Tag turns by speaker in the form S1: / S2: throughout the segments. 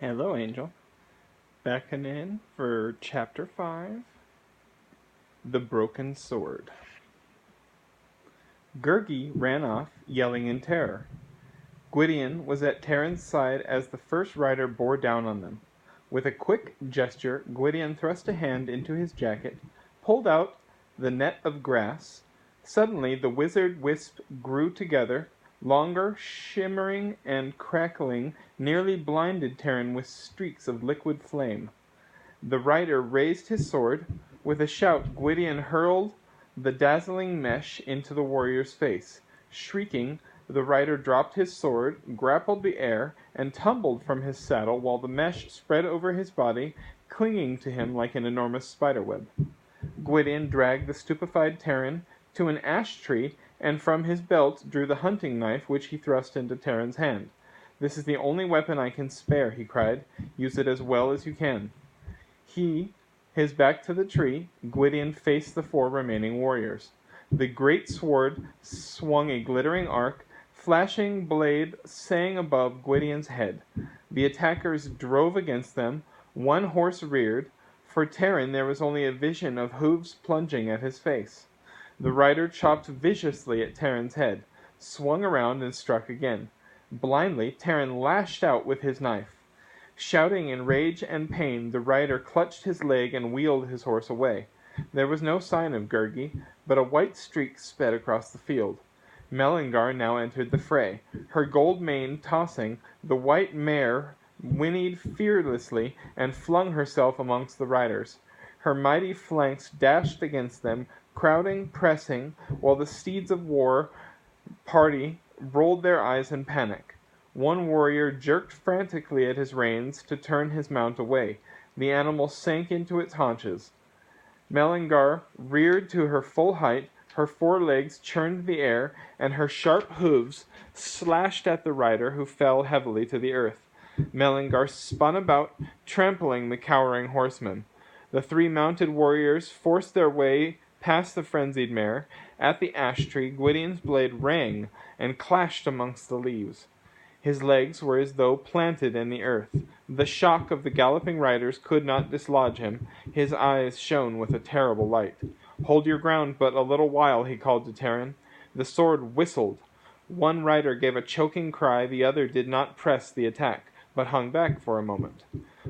S1: Hello, Angel. Backing in for Chapter 5, The Broken Sword. Gurgi ran off, yelling in terror. Gwydion was at Terran's side as the first rider bore down on them. With a quick gesture, Gwydion thrust a hand into his jacket, pulled out the net of grass. Suddenly the wizard wisp grew together, longer, shimmering and crackling, nearly blinded Terran with streaks of liquid flame. The rider raised his sword. With a shout, Gwydion hurled the dazzling mesh into the warrior's face. Shrieking, the rider dropped his sword, grappled the air, and tumbled from his saddle while the mesh spread over his body, clinging to him like an enormous spiderweb. Gwydion dragged the stupefied Terran to an ash tree and from his belt drew the hunting knife which he thrust into Terran's hand. "This is the only weapon I can spare," he cried. "Use it as well as you can." His back to the tree, Gwydion faced the four remaining warriors. The great sword swung a glittering arc, flashing blade sang above Gwydion's head. The attackers drove against them. One horse reared. For Terran there was only a vision of hooves plunging at his face. The rider chopped viciously at Terran's head, swung around and struck again. Blindly, Terran lashed out with his knife. Shouting in rage and pain, the rider clutched his leg and wheeled his horse away. There was no sign of Gurgi, but a white streak sped across the field. Mellingar now entered the fray. Her gold mane tossing, the white mare whinnied fearlessly and flung herself amongst the riders. Her mighty flanks dashed against them, crowding, pressing, while the steeds of war party rolled their eyes in panic. One warrior jerked frantically at his reins to turn his mount away. The animal sank into its haunches. Mellingar reared to her full height, her forelegs churned the air, and her sharp hooves slashed at the rider, who fell heavily to the earth. Mellingar spun about, trampling the cowering horsemen. The three mounted warriors forced their way past the frenzied mare. At the ash tree, Gwydion's blade rang and clashed amongst the leaves. His legs were as though planted in the earth. The shock of the galloping riders could not dislodge him. His eyes shone with a terrible light. "Hold your ground but a little while," he called to Terran. The sword whistled. One rider gave a choking cry. The other did not press the attack, but hung back for a moment.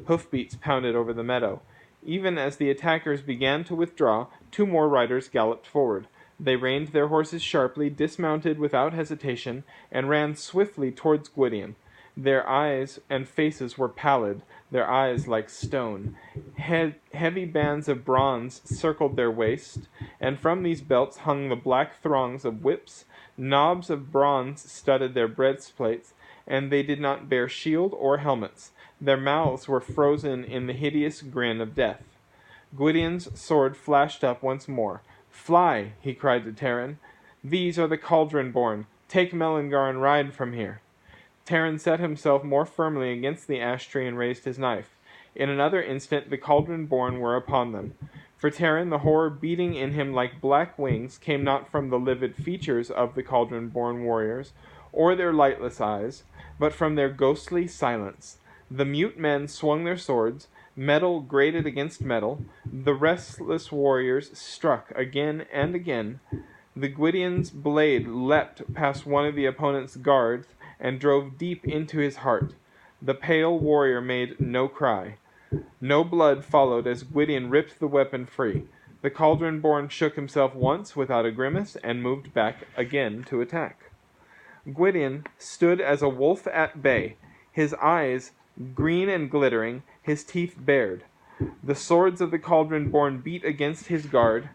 S1: Hoofbeats pounded over the meadow. Even as the attackers began to withdraw, two more riders galloped forward. They reined their horses sharply, dismounted without hesitation, and ran swiftly towards Gwydion. Their eyes and faces were pallid, their eyes like stone. Heavy bands of bronze circled their waist, and from these belts hung the black thongs of whips. Knobs of bronze studded their breastplates, and they did not bear shield or helmets. Their mouths were frozen in the hideous grin of death. Gwydion's sword flashed up once more. "Fly!" he cried to Terran. "These are the Cauldron-born. Take Mellingar and ride from here." Terran set himself more firmly against the ash tree and raised his knife. In another instant the Cauldron-born were upon them. For Terran, the horror beating in him like black wings came not from the livid features of the Cauldron-born warriors, or their lightless eyes, but from their ghostly silence. The mute men swung their swords. Metal grated against metal. The restless warriors struck again and again. The Gwydion's blade leapt past one of the opponent's guards and drove deep into his heart. The pale warrior made no cry. No blood followed as Gwydion ripped the weapon free. The Cauldron-born shook himself once without a grimace and moved back again to attack. Gwydion stood as a wolf at bay, his eyes green and glittering, his teeth bared. The swords of the Cauldron-born beat against his guard.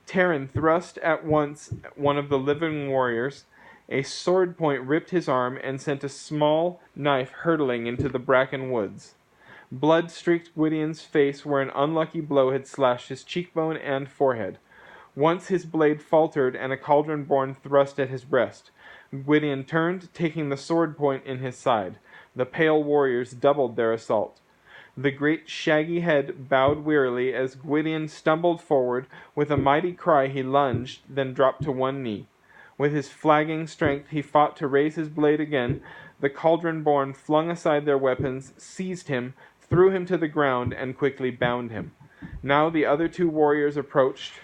S1: Terran thrust at once one of the living warriors. A sword point ripped his arm and sent a small knife hurtling into the bracken woods. Blood streaked Gwydion's face where an unlucky blow had slashed his cheekbone and forehead. Once his blade faltered and a Cauldron-born thrust at his breast. Gwydion turned, taking the sword point in his side. The pale warriors doubled their assault. The great shaggy head bowed wearily as Gwydion stumbled forward. With a mighty cry he lunged, then dropped to one knee. With his flagging strength he fought to raise his blade again, The Cauldron-born flung aside their weapons, seized him, threw him to the ground, and quickly bound him. Now the other two warriors approached.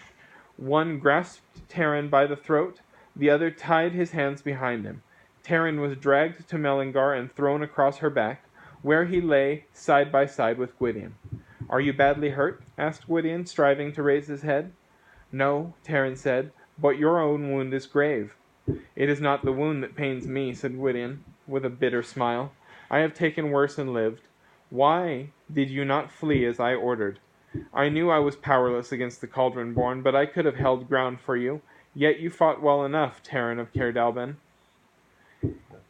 S1: One grasped Terran by the throat, the other tied his hands behind him. Terran was dragged to Melingar and thrown across her back, where he lay side by side with Gwydion. "Are you badly hurt?" asked Gwydion, striving to raise his head. "No," Terran said, "but your own wound is grave." "It is not the wound that pains me," said Gwydion, with a bitter smile. "I have taken worse and lived. Why did you not flee as I ordered? I knew I was powerless against the Cauldron-born, but I could have held ground for you. Yet you fought well enough, Terran of Caerdalben."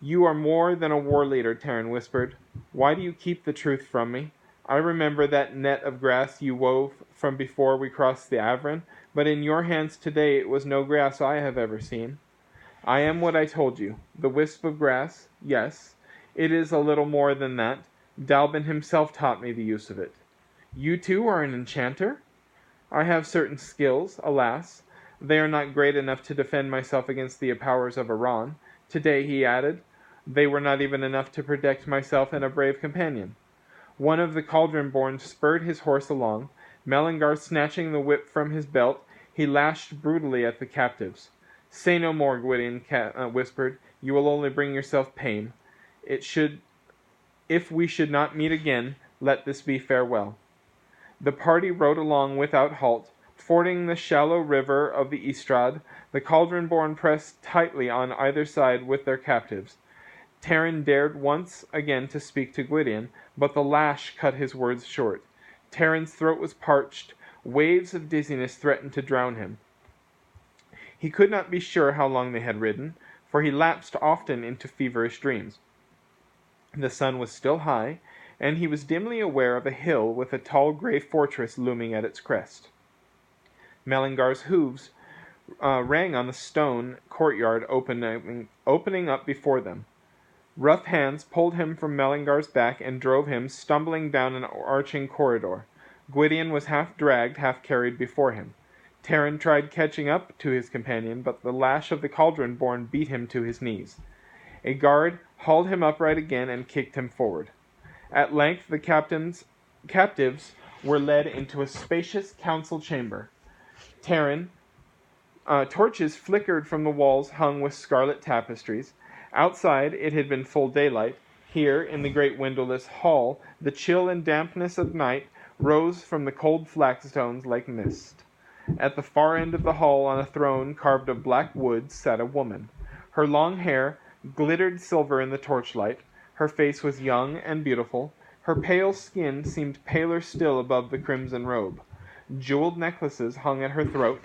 S1: "You are more than a war leader," Terran whispered. "Why do you keep the truth from me? I remember that net of grass you wove from before we crossed the Avron, but in your hands today it was no grass I have ever seen. I am what I told you, the wisp of grass. Yes, it is a little more than that. Dalbin himself taught me the use of it. You too are an enchanter?" "I have certain skills, alas. They are not great enough to defend myself against the powers of Iran. Today," he added, "they were not even enough to protect myself and a brave companion." One of the Cauldron-born spurred his horse along. Melingar snatching the whip from his belt, he lashed brutally at the captives. "Say no more," Gwydion whispered. "You will only bring yourself pain. If we should not meet again, let this be farewell." The party rode along without halt, fording the shallow river of the Istrad. The Cauldron-born pressed tightly on either side with their captives. Terran dared once again to speak to Gwydion, but the lash cut his words short. Terran's throat was parched. Waves of dizziness threatened to drown him. He could not be sure how long they had ridden, for he lapsed often into feverish dreams. The sun was still high, and he was dimly aware of a hill with a tall gray fortress looming at its crest. Melingar's hooves rang on the stone courtyard opening up before them. Rough hands pulled him from Melingar's back and drove him stumbling down an arching corridor. Gwydion was half dragged, half carried before him. Terran tried catching up to his companion, but the lash of the Cauldron-born beat him to his knees. A guard hauled him upright again and kicked him forward. At length the captives were led into a spacious council chamber. Torches flickered from the walls hung with scarlet tapestries. Outside it had been full daylight. Here, in the great windowless hall, the chill and dampness of night rose from the cold flagstones like mist. At the far end of the hall, on a throne carved of black wood, sat a woman. Her long hair glittered silver in the torchlight. Her face was young and beautiful. Her pale skin seemed paler still above the crimson robe. Jeweled necklaces hung at her throat.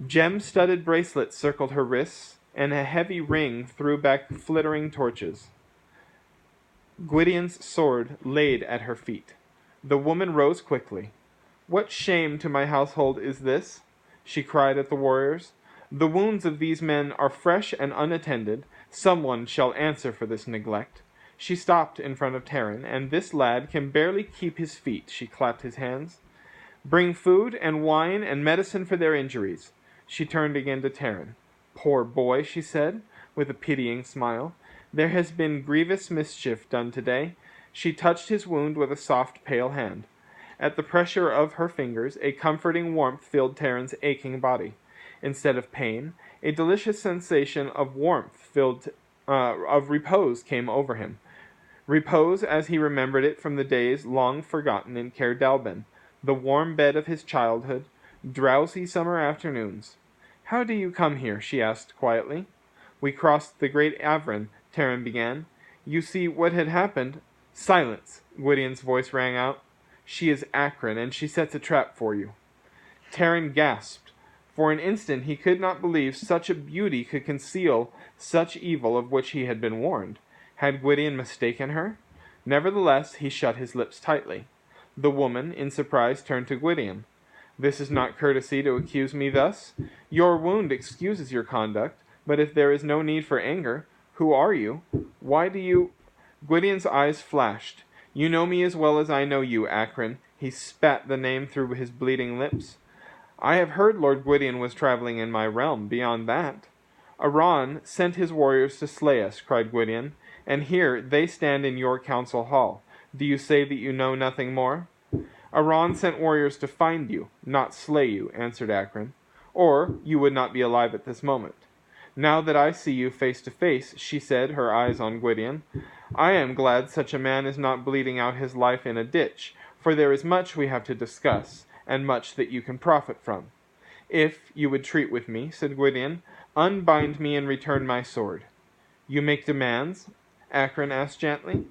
S1: Gem-studded bracelets circled her wrists, and a heavy ring threw back flittering torches. Gwydion's sword laid at her feet. The woman rose quickly. "What shame to my household is this?" she cried at the warriors. "The wounds of these men are fresh and unattended. Someone shall answer for this neglect." She stopped in front of Terran, "and this lad can barely keep his feet." She clapped his hands. "Bring food and wine and medicine for their injuries." She turned again to Terran. "Poor boy," she said, with a pitying smile. "There has been grievous mischief done today." She touched his wound with a soft, pale hand. At the pressure of her fingers, a comforting warmth filled Terran's aching body. Instead of pain, a delicious sensation of of repose came over him. Repose as he remembered it from the days long forgotten in Caerdalben, the warm bed of his childhood, drowsy summer afternoons. "How do you come here?" she asked quietly. "We crossed the great Avron," Terran began. "You see what had happened—" "Silence!" Gwydion's voice rang out. "She is Akron, and she sets a trap for you." Terran gasped. For an instant he could not believe such a beauty could conceal such evil of which he had been warned. Had Gwydion mistaken her? Nevertheless, he shut his lips tightly. The woman, in surprise, turned to Gwydion. "This is not courtesy to accuse me thus. Your wound excuses your conduct, but if there is no need for anger, who are you? Why do you—" Gwydion's eyes flashed. "You know me as well as I know you, Akron." He spat the name through his bleeding lips. "I have heard Lord Gwydion was traveling in my realm. Beyond that—" Aran sent his warriors to slay us, cried Gwydion, and here they stand in your council hall. Do you say that you know nothing more? Aran sent warriors to find you, not slay you, answered Acron, or you would not be alive at this moment. Now that I see you face to face, she said, her eyes on Gwydion, I am glad such a man is not bleeding out his life in a ditch, for there is much we have to discuss, and much that you can profit from. If you would treat with me, said Gwydion, unbind me and return my sword. You make demands? Acron asked gently.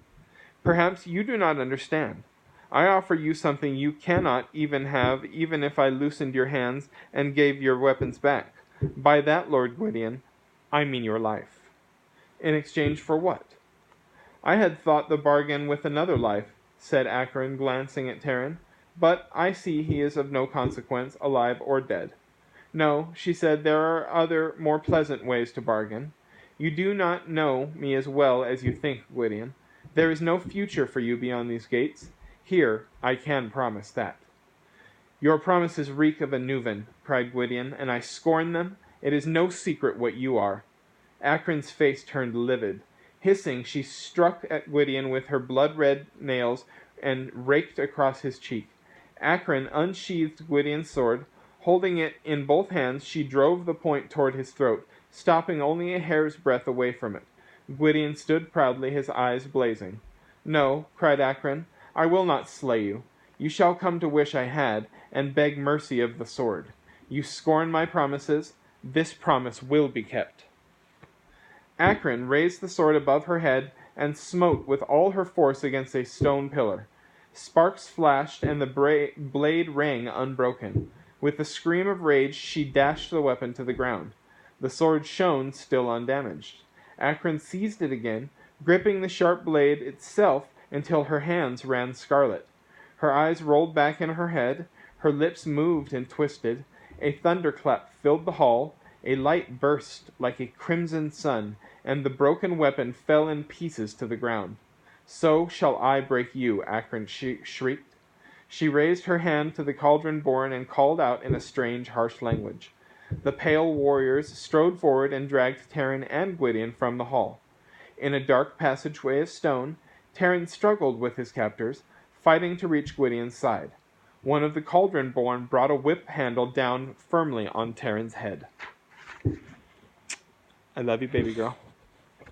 S1: Perhaps you do not understand. I offer you something you cannot even have, even if I loosened your hands and gave your weapons back. By that, Lord Gwydion, I mean your life. In exchange for what? I had thought the bargain with another life, said Acron, glancing at Taran, but I see he is of no consequence, alive or dead. No, she said, there are other, more pleasant ways to bargain. You do not know me as well as you think, Gwydion. There is no future for you beyond these gates. Here, I can promise that. Your promises reek of a Nuven, cried Gwydion, and I scorn them. It is no secret what you are. Acron's face turned livid. Hissing, she struck at Gwydion with her blood-red nails and raked across his cheek. Acron unsheathed Gwydion's sword. Holding it in both hands, she drove the point toward his throat, stopping only a hair's breadth away from it. Gwydion stood proudly, his eyes blazing. No, cried Acron, I will not slay you. You shall come to wish I had, and beg mercy of the sword. You scorn my promises. This promise will be kept. Acron raised the sword above her head and smote with all her force against a stone pillar. Sparks flashed, and the blade rang unbroken. With a scream of rage, she dashed the weapon to the ground. The sword shone still undamaged. Acron seized it again, gripping the sharp blade itself until her hands ran scarlet. Her eyes rolled back in her head, her lips moved and twisted. A thunderclap filled the hall, a light burst like a crimson sun, and the broken weapon fell in pieces to the ground. So shall I break you, Acron shrieked. She raised her hand to the cauldron-born and called out in a strange, harsh language. The pale warriors strode forward and dragged Taran and Gwydion from the hall. In a dark passageway of stone, Taran struggled with his captors, fighting to reach Gwydion's side. One of the cauldron-born brought a whip handle down firmly on Taran's head. I love you, baby girl.